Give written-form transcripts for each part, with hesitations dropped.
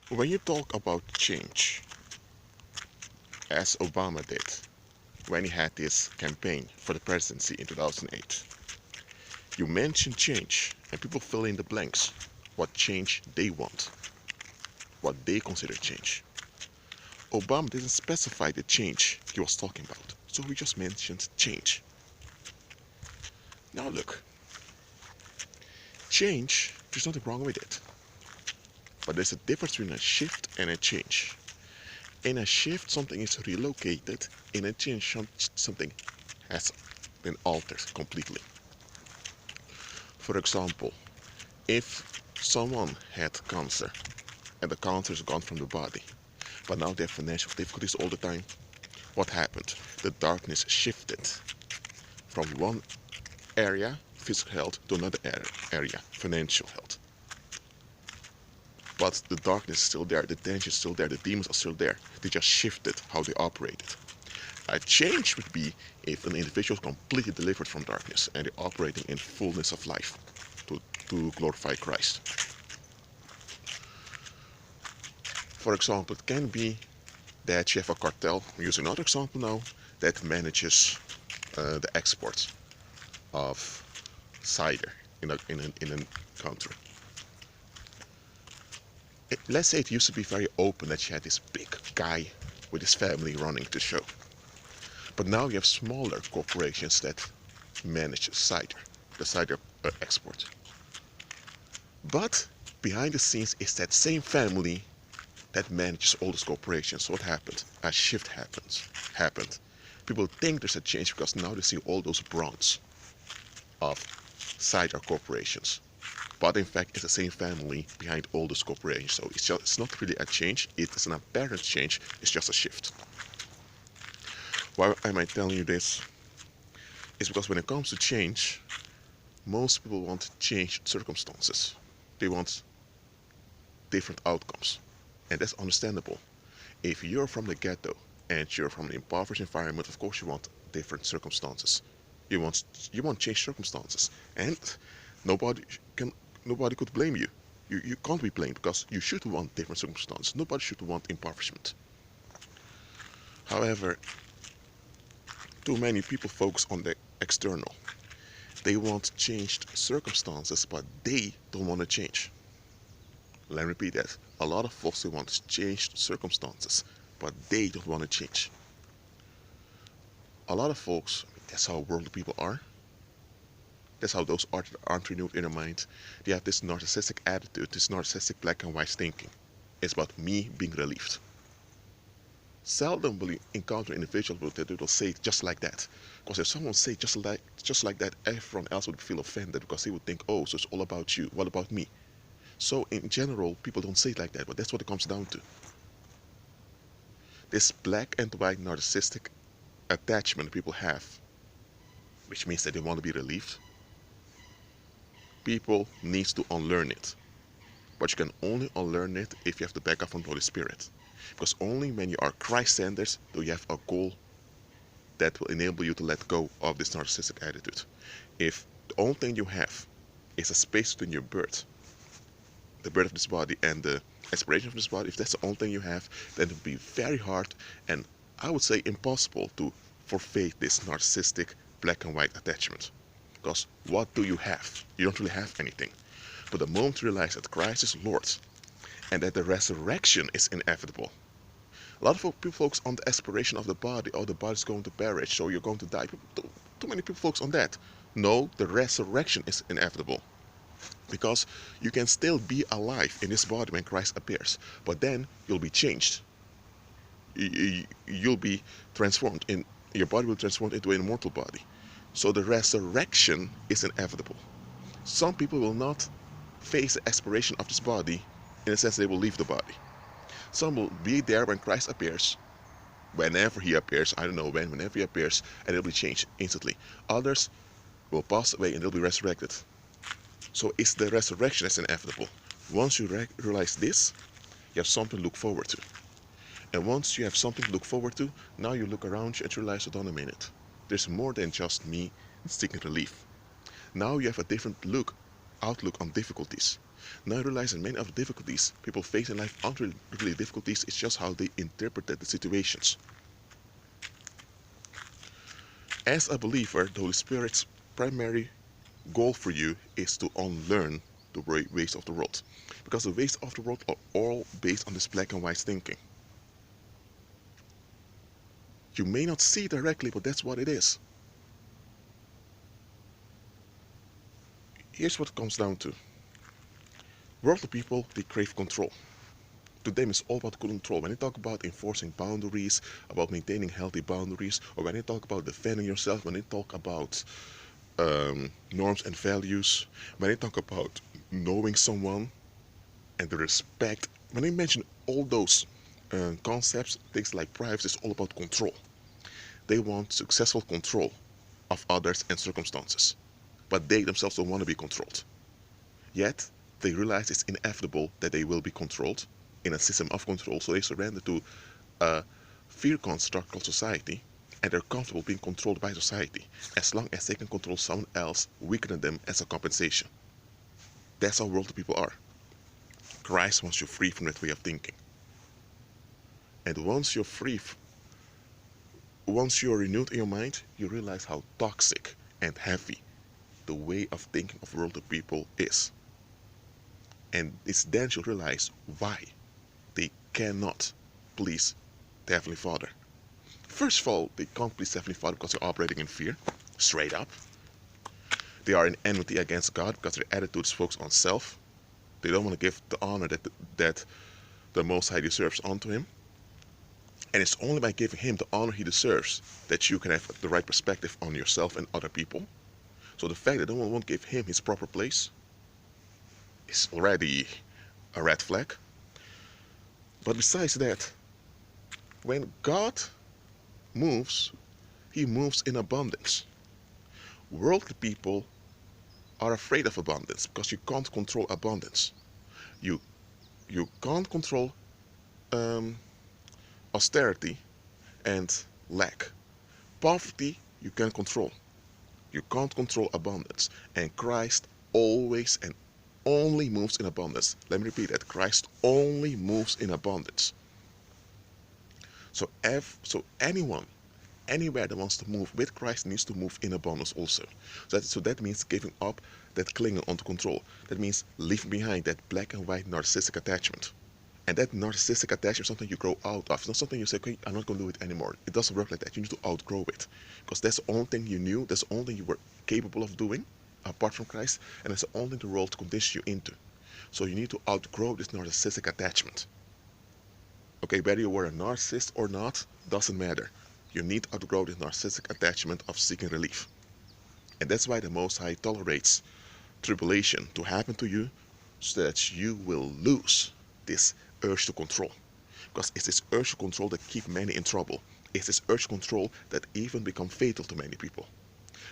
When you talk about change, as Obama did when he had his campaign for the presidency in 2008, you mention change and people fill in the blanks what change they want, what they consider change. Obama didn't specify the change he was talking about, so he just mentioned change. Now look, change, there's nothing wrong with it, but there's a difference between a shift and a change. In a shift, something is relocated. In a change, something has been altered completely. For example, if someone had cancer and the cancer is gone from the body, but now they have financial difficulties all the time, what happened? The darkness shifted from one area, physical health, to another area, financial health. But the darkness is still there, the tension is still there, the demons are still there. They just shifted how they operated. A change would be if an individual is completely delivered from darkness and they're operating in fullness of life to glorify Christ. For example, it can be that you have a cartel, I'm using another example now, that manages the export of cider in a country. Let's say it used to be very open that you had this big guy with his family running the show. But now you have smaller corporations that manage cider, the cider export. But behind the scenes is that same family that manages all those corporations. So what happened? A shift happened. People think there's a change because now they see all those brands of cider corporations. But in fact, it's the same family behind all those corporations. So it's not really a change. It is an apparent change. It's just a shift. Why am I telling you this? It's because when it comes to change, most people want changed circumstances. They want different outcomes. And that's understandable. If you're from the ghetto and you're from an impoverished environment, of course you want different circumstances. You want changed circumstances. And nobody can nobody could blame you. You can't be blamed because you should want different circumstances. Nobody should want impoverishment. However, too many people focus on the external. They want changed circumstances, but they don't want to change. Let me repeat that. A lot of folks they want changed circumstances, but they don't want to change. A lot of folks, that's how worldly people are. That's how those aren't renewed in their mind. They have this narcissistic attitude, this narcissistic black and white thinking. It's about me being relieved. Seldom will you encounter an individual that will say it just like that. Because if someone say just like that, everyone else would feel offended because they would think, oh, so it's all about you. What about me? So in general, people don't say it like that, but that's what it comes down to. This black and white narcissistic attachment people have, which means that they want to be relieved, people needs to unlearn it. But you can only unlearn it if you have the backup from the Holy Spirit. Because only when you are Christ-centered do you have a goal that will enable you to let go of this narcissistic attitude. If the only thing you have is a space between your birth, the birth of this body, and the expiration of this body, if that's the only thing you have, then it will be very hard and I would say impossible to forfeit this narcissistic black and white attachment. Because what do you have? You don't really have anything. But the moment you realize that Christ is Lord and that the resurrection is inevitable, a lot of people focus on the expiration of the body. Oh, the body's going to perish, so you're going to die. Too many people focus on that. No, the resurrection is inevitable. Because you can still be alive in this body when Christ appears. But then you'll be changed. You'll be transformed. Your body will transform into an immortal body. So the resurrection is inevitable. Some people will not face the expiration of this body in the sense they will leave the body. Some will be there when Christ appears, whenever he appears, I don't know when, whenever he appears, and it'll be changed instantly. Others will pass away and they'll be resurrected. So it's the resurrection that's inevitable. Once you realize this, you have something to look forward to. And once you have something to look forward to, now you look around you and realize, hold on a minute, there's more than just me seeking relief. Now you have a different outlook on difficulties. Now I realize that many of the difficulties people face in life aren't really difficulties, it's just how they interpret the situations. As a believer, the Holy Spirit's primary goal for you is to unlearn the ways of the world. Because the ways of the world are all based on this black and white thinking. You may not see it directly, but that's what it is. Here's what it comes down to. Worldly people, they crave control. To them, it's all about control. When they talk about enforcing boundaries, about maintaining healthy boundaries, or when they talk about defending yourself, when they talk about norms and values, when they talk about knowing someone and the respect, when they mention all those concepts, things like privacy, is all about control. They want successful control of others and circumstances, but they themselves don't want to be controlled. Yet, they realize it's inevitable that they will be controlled in a system of control, so they surrender to a fear construct called society, and they're comfortable being controlled by society as long as they can control someone else weaker than them as a compensation. That's how worldly people are. Christ wants you free from that way of thinking. And once you're renewed in your mind, you realize how toxic and heavy the way of thinking of worldly people is. And it's then you realize why they cannot please the Heavenly Father. First of all, they can't please the Heavenly Father because they're operating in fear, straight up. They are in enmity against God because their attitude is focused on self. They don't want to give the honor that the Most High deserves unto Him. And it's only by giving Him the honor He deserves that you can have the right perspective on yourself and other people. So the fact that no one won't give Him His proper place is already a red flag. But besides that, when God moves, He moves in abundance. Worldly people are afraid of abundance because you can't control abundance. You you can't control um, austerity and lack. Poverty you can control. You can't control abundance. And Christ always and only moves in abundance. Let me repeat that. Christ only moves in abundance. So anyone, anywhere that wants to move with Christ needs to move in abundance also. So that means giving up that clinging onto control. That means leaving behind that black and white narcissistic attachment. And that narcissistic attachment is something you grow out of. It's not something you say, okay, I'm not going to do it anymore. It doesn't work like that. You need to outgrow it. Because that's the only thing you knew, that's the only thing you were capable of doing apart from Christ, and that's the only thing the world conditions you into. So you need to outgrow this narcissistic attachment. Okay, whether you were a narcissist or not, doesn't matter. You need to outgrow this narcissistic attachment of seeking relief. And that's why the Most High tolerates tribulation to happen to you so that you will lose this urge to control. Because it's this urge to control that keeps many in trouble. It's this urge to control that even become fatal to many people.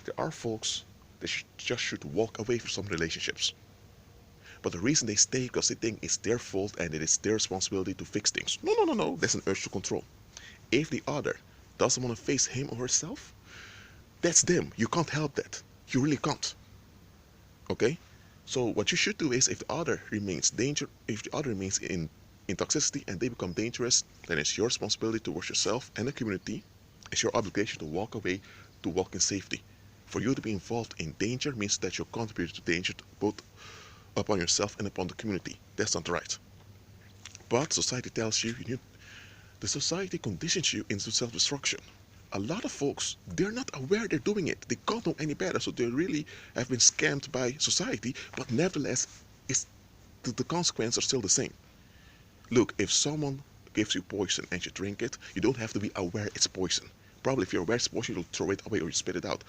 There are folks that just should walk away from some relationships. But the reason they stay because they think it's their fault and it is their responsibility to fix things. No, no, no, no. That's an urge to control. If the other doesn't want to face him or herself, that's them. You can't help that. You really can't. Okay? So what you should do is if the other remains in toxicity and they become dangerous, then it's your responsibility towards yourself and the community. It's your obligation to walk away, to walk in safety. For you to be involved in danger means that you're contributing to danger both upon yourself and upon the community. That's not right. But society tells you, the society conditions you into self-destruction. A lot of folks, they're not aware they're doing it. They can't know any better, so they really have been scammed by society, but nevertheless, the consequences are still the same. Look, if someone gives you poison and you drink it, you don't have to be aware it's poison. Probably if you're aware it's poison, you'll throw it away or you spit it out.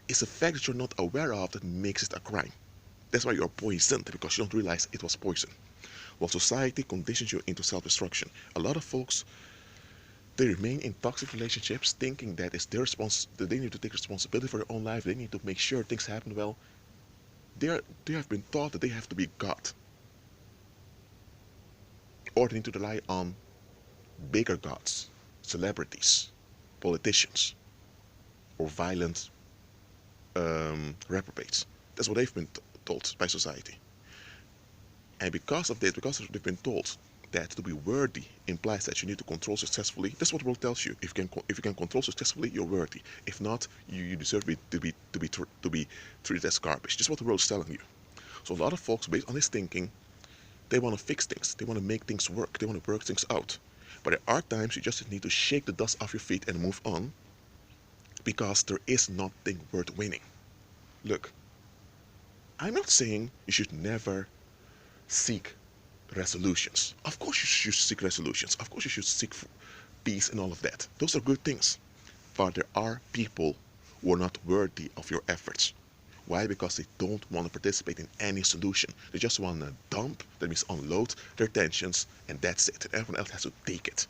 It's a fact that you're not aware of that makes it a crime. That's why you're poisoned, because you don't realize it was poison. Well, society conditions you into self-destruction. A lot of folks, they remain in toxic relationships thinking that it's their that they need to take responsibility for their own life, they need to make sure things happen well. They have been taught that they have to be God. Or they need to rely on bigger gods, celebrities, politicians, or violent reprobates. That's what they've been told by society. And because of this, because they've been told that to be worthy implies that you need to control successfully. That's what the world tells you. If you can control successfully, you're worthy. If not, you deserve to be treated as garbage. This is what the world is telling you. So a lot of folks, based on this thinking, they want to fix things. They want to make things work. They want to work things out. But there are times you just need to shake the dust off your feet and move on, because there is nothing worth winning. Look, I'm not saying you should never seek resolutions. Of course you should seek resolutions. Of course you should seek peace and all of that. Those are good things. But there are people who are not worthy of your efforts. Why? Because they don't want to participate in any solution. They just want to dump, that means unload their tensions, and that's it. And everyone else has to take it.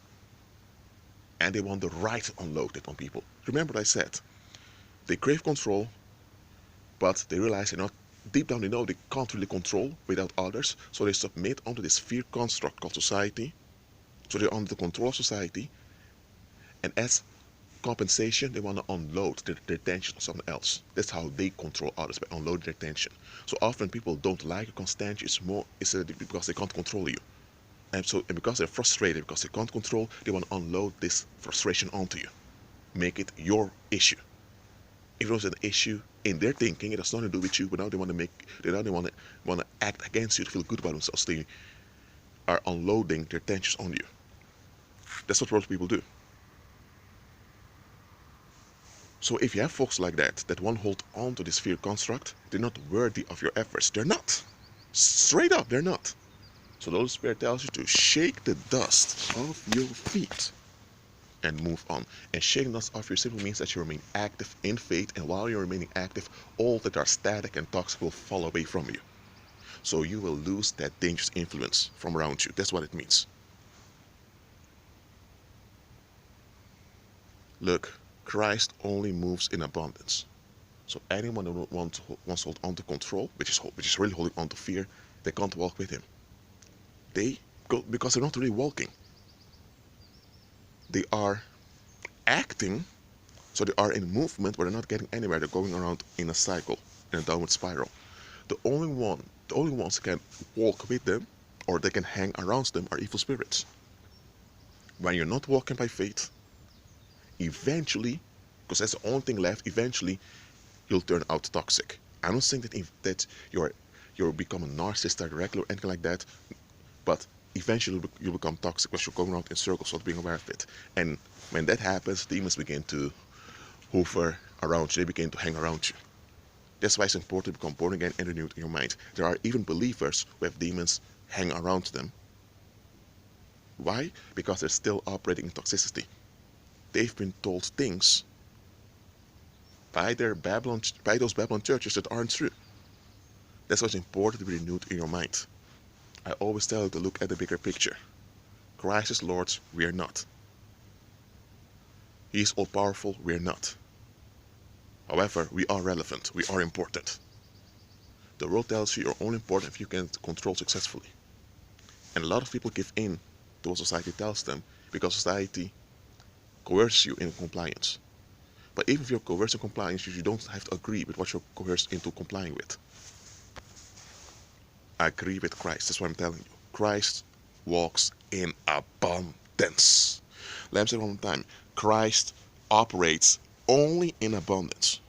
And they want the right to unload it on people. Remember what I said. They crave control, but they realize they're not, deep down they know they can't really control without others, so they submit onto this fear construct called society. So they're under the control of society, and as compensation, they want to unload their tension on someone else. That's how they control others, by unloading their tension. So often people don't like a constant. It's because they can't control you. And because they're frustrated, because they can't control, they want to unload this frustration onto you. Make it your issue. If it was an issue in their thinking, it has nothing to do with you, but now they want to act against you to feel good about themselves. They are unloading their tensions on you. That's what world people do. So if you have folks like that want to hold on to this fear construct, they're not worthy of your efforts. They're not. Straight up, they're not. So the Holy Spirit tells you to shake the dust off your feet and move on. And shaking dust off your simply means that you remain active in faith, and while you're remaining active, all that are static and toxic will fall away from you. So you will lose that dangerous influence from around you. That's what it means. Look, Christ only moves in abundance. So anyone who wants to hold on to control, which is really holding on to fear, they can't walk with him. They go because they're not really walking. They are acting, so they are in movement, but they're not getting anywhere. They're going around in a cycle, in a downward spiral. The only ones who can walk with them, or they can hang around them, are evil spirits. When you're not walking by faith, eventually, because that's the only thing left, eventually you'll turn out toxic. I'm not saying that you'll become a narcissist directly or anything like that, but eventually you'll become toxic because you're going around in circles without being aware of it. And when that happens, demons begin to hover around you. They begin to hang around you. That's why it's important to become born again and renewed in your mind. There are even believers who have demons hang around them. Why? Because they're still operating in toxicity. They've been told things by those Babylon churches that aren't true. That's why it's important to be renewed in your mind. I always tell you to look at the bigger picture. Christ is Lord, we are not. He is all-powerful, we are not. However, we are relevant, we are important. The world tells you you're only important if you can control successfully. And a lot of people give in to what society tells them because society coerces you into compliance. But even if you're coerced in compliance, you don't have to agree with what you're coerced into complying with. Agree with Christ. That's what I'm telling you. Christ walks in abundance. Let me say it one more time. Christ operates only in abundance.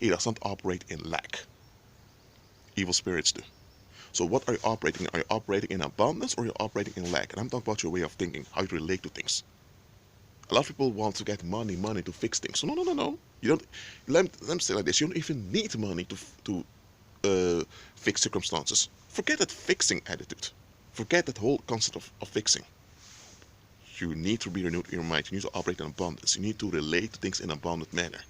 He does not operate in lack. Evil spirits do. So what are you operating in? Are you operating in abundance or are you operating in lack? And I'm talking about your way of thinking, how you relate to things. A lot of people want to get money to fix things. So no. You don't. Let me say it like this. You don't even need money to fix circumstances. Forget that fixing attitude. Forget that whole concept of fixing. You need to be renewed in your mind. You need to operate in abundance. You need to relate to things in an abundant manner.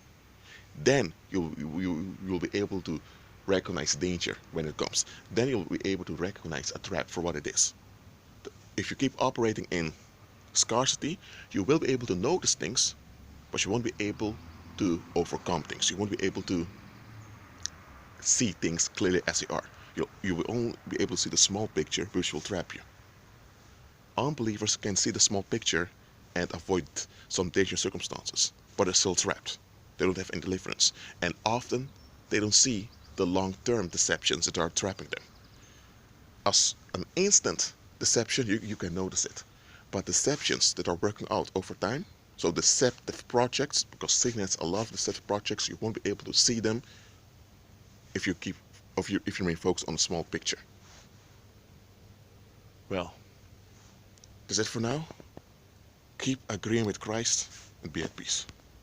Then you'll be able to recognize danger when it comes. Then you'll be able to recognize a trap for what it is. If you keep operating in scarcity, you will be able to notice things, but you won't be able to overcome things. You won't be able to see things clearly as they are. You will only be able to see the small picture, which will trap you. Unbelievers can see the small picture and avoid some dangerous circumstances, but they're still trapped. They don't have any deliverance. And often, they don't see the long-term deceptions that are trapping them. as an instant deception, you can notice it. But deceptions that are working out over time, so deceptive projects, because Satan has a lot of deceptive projects, you won't be able to see them if you remain focused on a small picture. Well, that's it for now. Keep agreeing with Christ and be at peace.